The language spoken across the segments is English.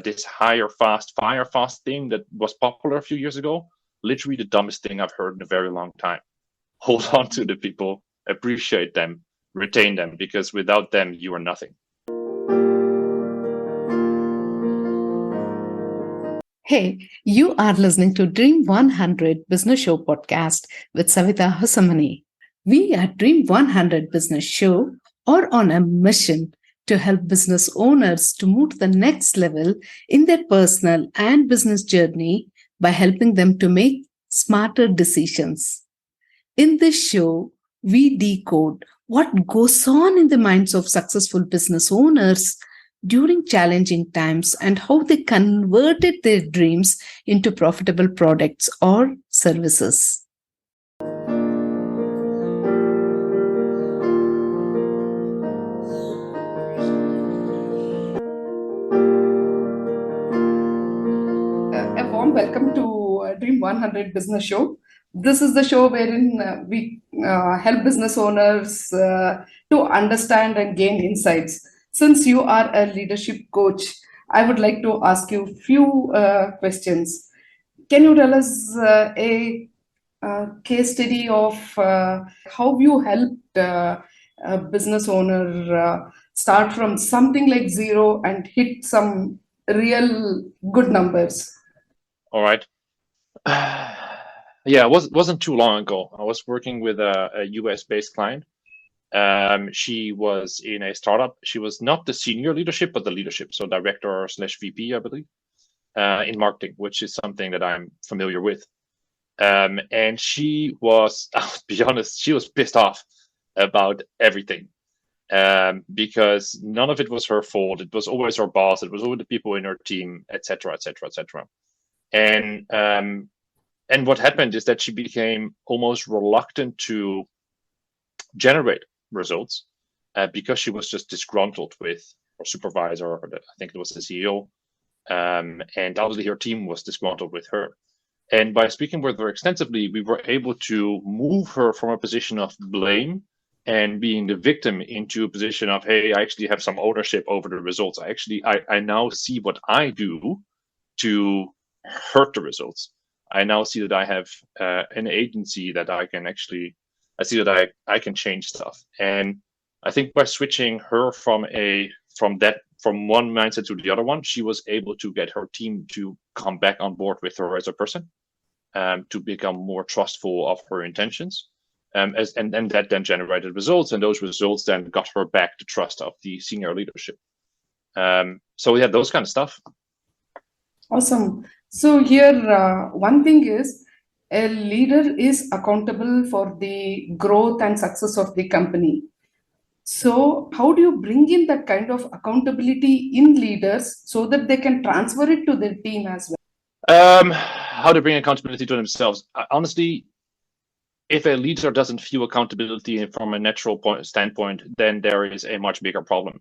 this hire fast, fire fast thing that was popular a few years ago, literally the dumbest thing I've heard in a very long time. Hold on to the people, appreciate them, retain them, because without them, you are nothing. Hey, you are listening to Dream 100 Business Show podcast with Savita Hosamani. We at Dream 100 Business Show are on a mission to help business owners to move to the next level in their personal and business journey by helping them to make smarter decisions. In this show, we decode what goes on in the minds of successful business owners during challenging times and how they converted their dreams into profitable products or services. A warm welcome to Dream 100 Business Show. This is the show wherein we help business owners to understand and gain insights. Since you are a leadership coach, I would like to ask you a few questions. Can you tell us a case study of how you helped a business owner start from something like zero and hit some real good numbers? All right. Yeah, it wasn't too long ago. I was working with a US-based client. She was in a startup. She was not the senior leadership, but the leadership, so director / VP, I believe, in marketing, which is something that I'm familiar with. And she was, I'll be honest, she was pissed off about everything, because none of it was her fault. It was always her boss. It was always the people in her team, etc., etc., etc. And what happened is that she became almost reluctant to generate results because she was just disgruntled with her supervisor, or I think it was the CEO, and obviously her team was disgruntled with her. And by speaking with her extensively, we were able to move her from a position of blame and being the victim into a position of, hey, I actually have some ownership over the results. I now see what I do to hurt the results. I now see that I have an agency that I can actually, I see that I can change stuff. And I think by switching her from one mindset to the other one, she was able to get her team to come back on board with her as a person, to become more trustful of her intentions. And that then generated results, and those results then got her back the trust of the senior leadership. So yeah, those kind of stuff. Awesome. So here, one thing is a leader is accountable for the growth and success of the company. So how do you bring in that kind of accountability in leaders so that they can transfer it to their team as well? How to bring accountability to themselves. Honestly, if a leader doesn't feel accountability from a natural standpoint, then there is a much bigger problem.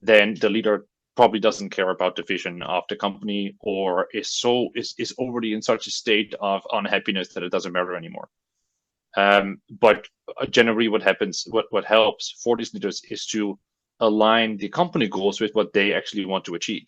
Then the leader probably doesn't care about the vision of the company, or is already in such a state of unhappiness that it doesn't matter anymore. But generally what helps for these leaders is to align the company goals with what they actually want to achieve.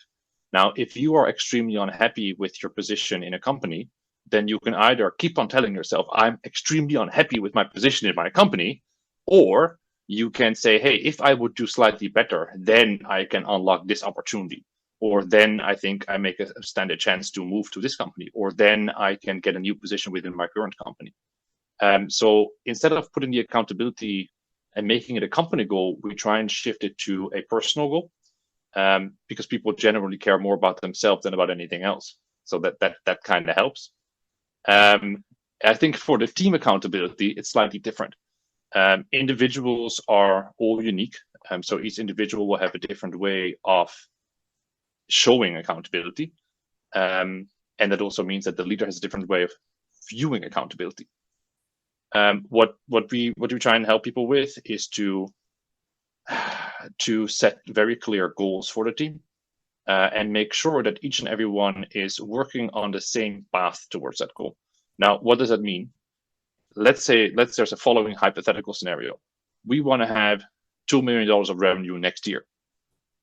Now, if you are extremely unhappy with your position in a company, then you can either keep on telling yourself, I'm extremely unhappy with my position in my company, or you can say, hey, if I would do slightly better, then I can unlock this opportunity. Or then I think I make a stand a chance to move to this company, or then I can get a new position within my current company. So instead of putting the accountability and making it a company goal, we try and shift it to a personal goal, because people generally care more about themselves than about anything else. So that kind of helps. I think for the team accountability, it's slightly different. Individuals are all unique. So each individual will have a different way of showing accountability. And that also means that the leader has a different way of viewing accountability. What we try and help people with is to set very clear goals for the team, and make sure that each and every one is working on the same path towards that goal. Now, what does that mean? Let's say there's a following hypothetical scenario. We want to have $2 million of revenue next year.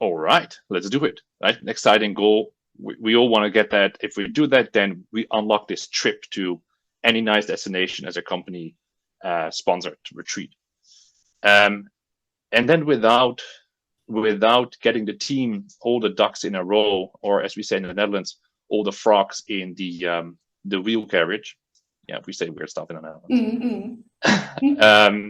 All right, let's do it. Right, an exciting goal. we all want to get that. If we do that, then we unlock this trip to any nice destination as a company sponsored retreat. And then without getting the team all the ducks in a row, or as we say in the Netherlands, all the frogs in the wheel carriage. Yeah, we say weird stuff in the Netherlands. Mm-hmm.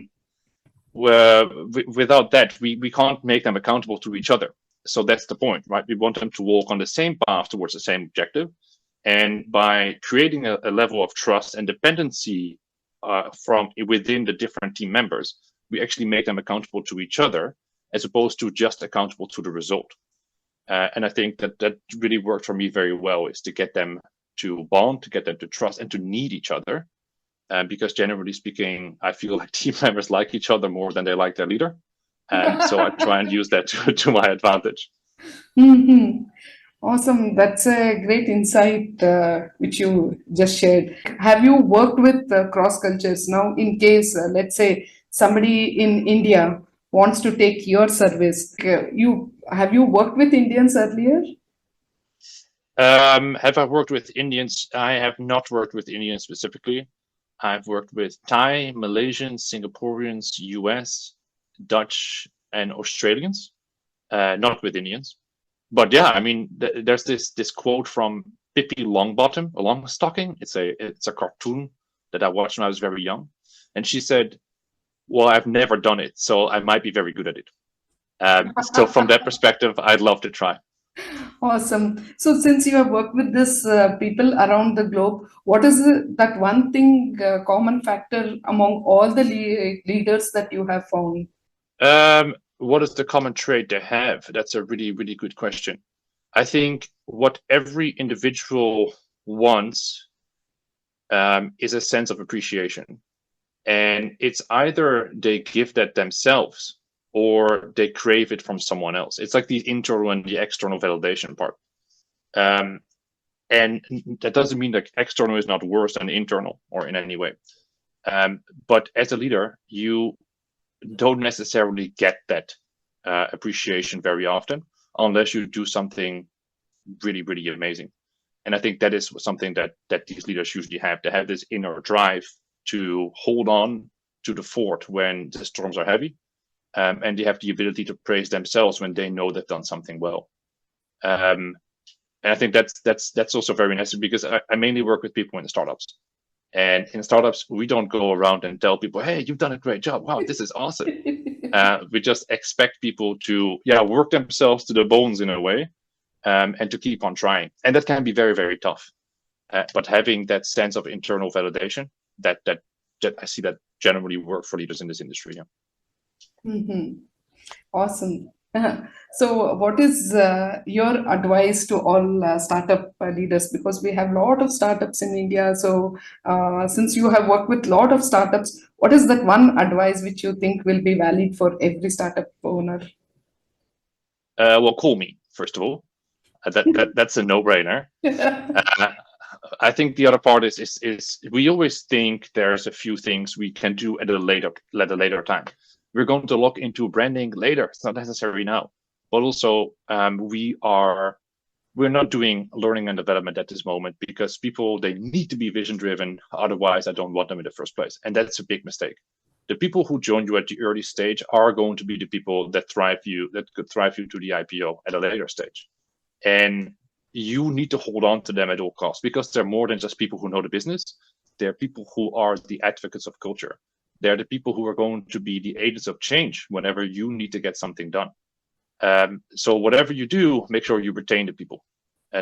Without that, we can't make them accountable to each other. So that's the point, right? We want them to walk on the same path towards the same objective. And by creating a level of trust and dependency from within the different team members, we actually make them accountable to each other, as opposed to just accountable to the result. And I think that really worked for me very well, is to get them to bond, to get them to trust, and to need each other. Because generally speaking, I feel like team members like each other more than they like their leader. So I try and use that to my advantage. Mm-hmm. Awesome. That's a great insight which you just shared. Have you worked with cross cultures? Now, in case, let's say, somebody in India wants to take your service, have you worked with Indians earlier? Have I worked with Indians? I have not worked with Indians specifically. I've worked with Thai, Malaysians, Singaporeans, US, Dutch, and Australians, not with Indians. But yeah, I mean, there's this quote from Pippi Longbottom, a Longstocking. It's a cartoon that I watched when I was very young, and she said, "Well, I've never done it, so I might be very good at it." So from that perspective, I'd love to try. Awesome. So, since you have worked with this people around the globe, what is that one thing, common factor among all the leaders that you have found? What is the common trait they have? That's a really, really good question. I think what every individual wants is a sense of appreciation. And it's either they give that themselves or they crave it from someone else. It's like the internal and the external validation part. And that doesn't mean that external is not worse than internal or in any way. But as a leader, you don't necessarily get that appreciation very often unless you do something really, really amazing. And I think that is something that these leaders usually have. They have this inner drive to hold on to the fort when the storms are heavy. And they have the ability to praise themselves when they know they've done something well. And I think that's also very necessary, because I mainly work with people in startups. And in startups, we don't go around and tell people, "Hey, you've done a great job. Wow, this is awesome." We just expect people to work themselves to the bones in a way, and to keep on trying. And that can be very, very tough. But having that sense of internal validation, that I see that generally work for leaders in this industry. Yeah. Mm-hmm. Awesome. So, what is your advice to all startup leaders? Because we have a lot of startups in India. So, since you have worked with a lot of startups, what is that one advice which you think will be valid for every startup owner? Well, call me, first of all. That's a no-brainer. I think the other part is we always think there's a few things we can do at a later time. We're going to look into branding later. It's not necessary now. But also, we're not doing learning and development at this moment, because people, they need to be vision driven. Otherwise, I don't want them in the first place. And that's a big mistake. The people who join you at the early stage are going to be the people that could drive you to the IPO at a later stage. And you need to hold on to them at all costs, because they're more than just people who know the business. They're people who are the advocates of culture. They're the people who are going to be the agents of change whenever you need to get something done. So whatever you do, make sure you retain the people.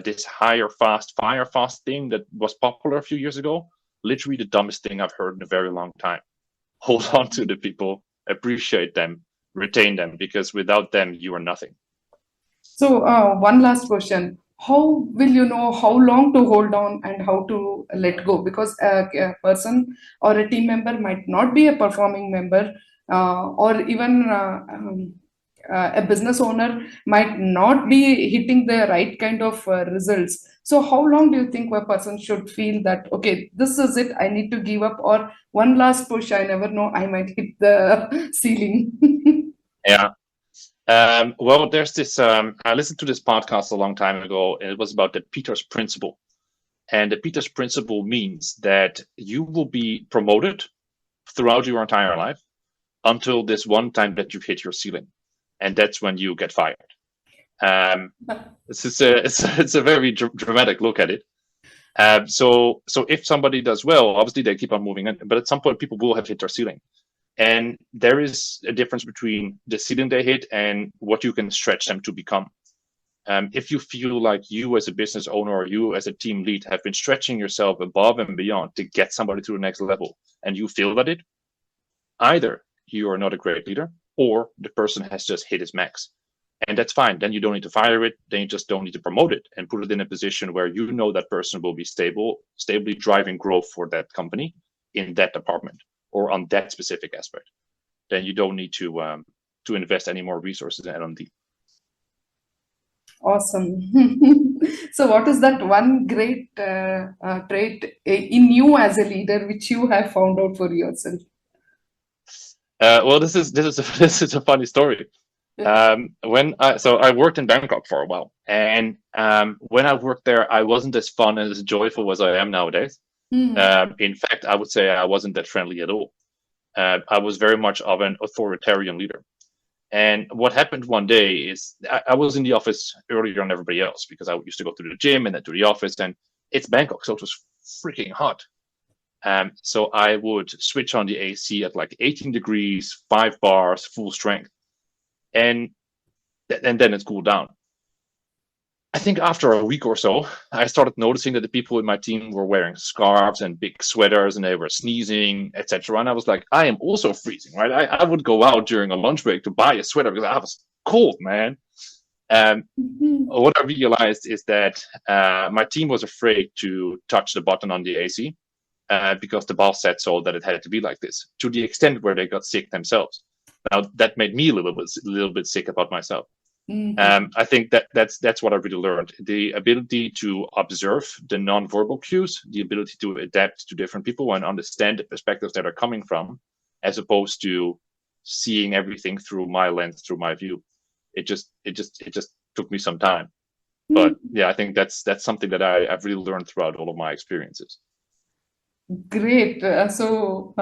This hire fast, fire fast thing that was popular a few years ago, literally the dumbest thing I've heard in a very long time. Hold on to the people, appreciate them, retain them, because without them, you are nothing. So, one last question. How will you know how long to hold on and how to let go? Because a person or a team member might not be a performing member, or even a business owner might not be hitting the right kind of results. So, how long do you think a person should feel that, okay, this is it, I need to give up, or one last push, I never know, I might hit the ceiling? Yeah. Well, there's this. I listened to this podcast a long time ago, and it was about the Peters principle. And the Peters principle means that you will be promoted throughout your entire life until this one time that you hit your ceiling, and that's when you get fired. It's a very dramatic look at it. So if somebody does well, obviously they keep on moving in, but at some point people will have hit their ceiling. And there is a difference between the ceiling they hit and what you can stretch them to become. If you feel like you as a business owner or you as a team lead have been stretching yourself above and beyond to get somebody to the next level, and you feel that either you are not a great leader or the person has just hit his max. And that's fine. Then you don't need to fire it. Then you just don't need to promote it and put it in a position where you know that person will be stably driving growth for that company in that department or on that specific aspect. Then you don't need to invest any more resources in L&D. Awesome. So what is that one great trait in you as a leader which you have found out for yourself? Well, this is a funny story. I worked in Bangkok for a while, and when I worked there, I wasn't as fun and as joyful as I am nowadays. In fact, I would say I wasn't that friendly at all. I was very much of an authoritarian leader. And what happened one day is I was in the office earlier than everybody else because I used to go to the gym and then to the office, and it's Bangkok, so it was freaking hot. So I would switch on the AC at like 18 degrees, 5 bars, full strength. And then it's cooled down. I think after a week or so, I started noticing that the people in my team were wearing scarves and big sweaters, and they were sneezing, etc. And I was like, I am also freezing, right? I would go out during a lunch break to buy a sweater because I was cold, man. What I realized is that my team was afraid to touch the button on the AC because the boss said so that it had to be like this, to the extent where they got sick themselves. Now that made me a little bit sick about myself. I think that's what I really learned: the ability to observe the non-verbal cues, the ability to adapt to different people and understand the perspectives that are coming from, as opposed to seeing everything through my lens, through my view. It just took me some time, but yeah, I think that's something that I've really learned throughout all of my experiences. Great. So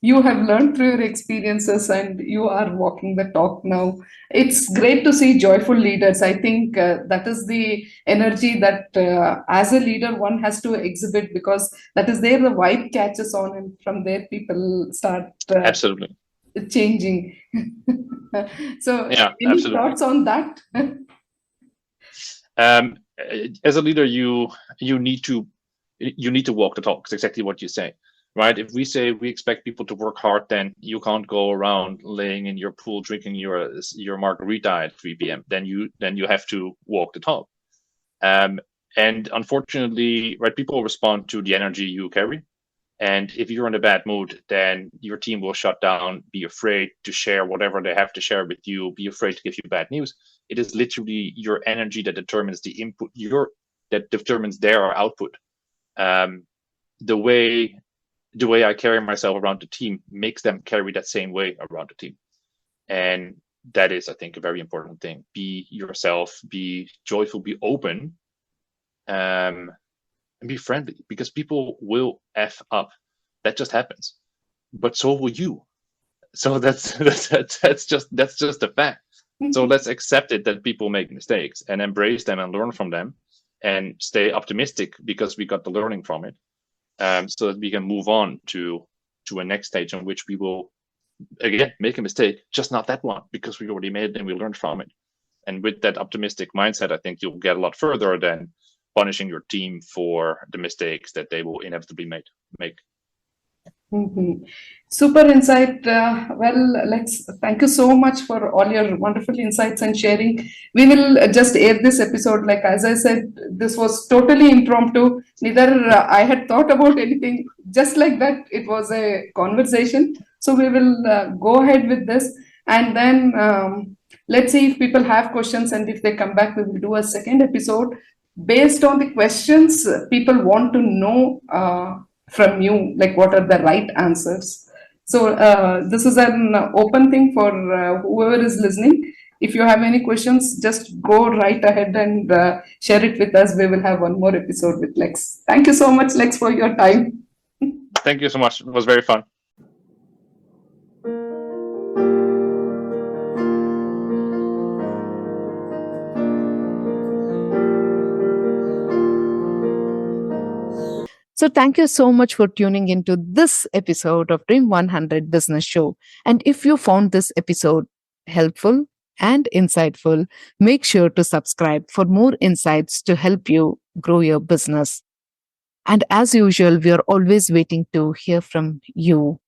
you have learned through your experiences and you are walking the talk now. It's great to see joyful leaders. I think that is the energy that as a leader one has to exhibit, because that is there the vibe catches on, and from there people start Absolutely changing. So yeah, any absolutely. thoughts on that? As a leader, you need to walk the talk. It's exactly what you say, right? If we say we expect people to work hard, then you can't go around laying in your pool drinking your margarita at 3 p.m. Then you have to walk the talk. And unfortunately, right, people respond to the energy you carry. And if you're in a bad mood, then your team will shut down, be afraid to share whatever they have to share with you, be afraid to give you bad news. It is literally your energy that determines the input, that determines their output. The way I carry myself around the team makes them carry that same way around the team. And that is, I think, a very important thing. Be yourself, be joyful, be open, and be friendly, because people will F up. That just happens. But so will you. So that's just a fact. So let's accept it that people make mistakes and embrace them and learn from them, and stay optimistic because we got the learning from it, so that we can move on to a next stage in which we will again make a mistake, just not that one, because we already made it and we learned from it. And with that optimistic mindset, I think you'll get a lot further than punishing your team for the mistakes that they will inevitably make. Super insight. Well, Lex, thank you so much for all your wonderful insights and sharing. We will just air this episode. Like, as I said, this was totally impromptu. Neither I had thought about anything. Just like that, it was a conversation. So we will go ahead with this. And then let's see if people have questions. And if they come back, we will do a second episode based on the questions people want to know from you, like what are the right answers. So this is an open thing for whoever is listening. If you have any questions, just go right ahead and share it with us. We will have one more episode with Lex. Thank you so much, Lex, for your time. Thank you so much. It was very fun. So thank you so much for tuning into this episode of Dream 100 Business Show. And if you found this episode helpful and insightful, make sure to subscribe for more insights to help you grow your business. And as usual, we are always waiting to hear from you.